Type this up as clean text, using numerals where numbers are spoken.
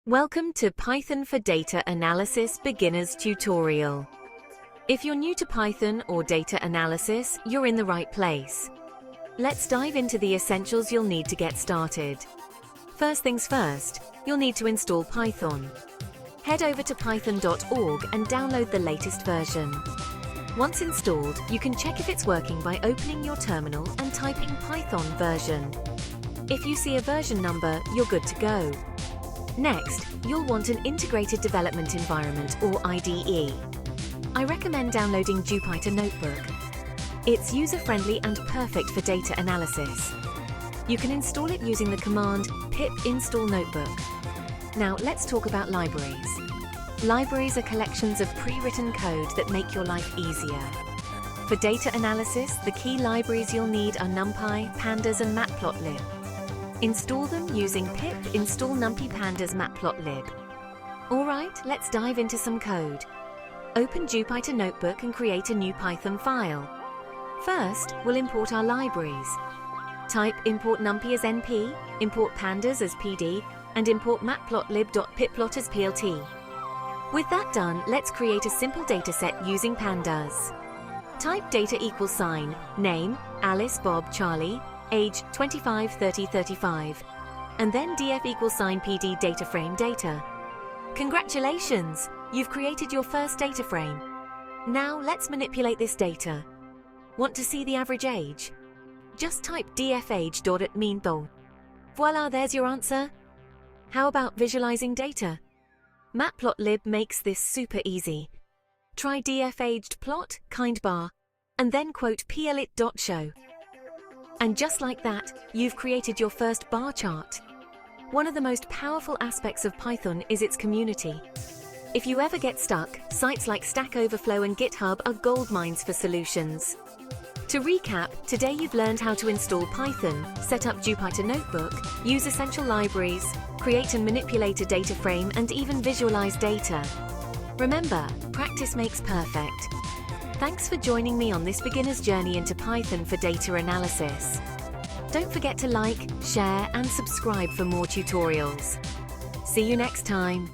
Welcome to Python for Data Analysis Beginners Tutorial. If you're new to Python or data analysis, you're in the right place. Let's dive into the essentials you'll need to get started. First things first, you'll need to install Python. Head over to python.org and download the latest version. Once installed, you can check if it's working by opening your terminal and typing Python version. If you see a version number, you're good to go. Next, you'll want an integrated development environment or IDE. I recommend downloading Jupyter Notebook. It's user-friendly and perfect for data analysis. You can install it using the command pip install notebook. Now let's talk about libraries. Libraries are collections of pre-written code that make your life easier. For data analysis, the key libraries you'll need are NumPy, Pandas and Matplotlib. Install them using pip install NumPy Pandas Matplotlib. Alright, let's dive into some code. Open Jupyter Notebook and create a new Python file. First, we'll import our libraries. Type import NumPy as NP, import Pandas as PD, and import matplotlib.pyplot as PLT. With that done, let's create a simple dataset using Pandas. Type data equals sign, name, Alice, Bob, Charlie, age 25, 30, 35, and then df equals sign PD data frame data. Congratulations! You've created your first data frame. Now let's manipulate this data. Want to see the average age? Just type dfage.atmean. Voila, there's your answer. How about visualizing data? Matplotlib makes this super easy. Try dfaged plot, kind bar, and then quote plit.show. And just like that, you've created your first bar chart. One of the most powerful aspects of Python is its community. If you ever get stuck, sites like Stack Overflow and GitHub are goldmines for solutions. To recap, today you've learned how to install Python, set up Jupyter Notebook, use essential libraries, create and manipulate a data frame, and even visualize data. Remember, practice makes perfect. Thanks for joining me on this beginner's journey into Python for data analysis. Don't forget to like, share, and subscribe for more tutorials. See you next time.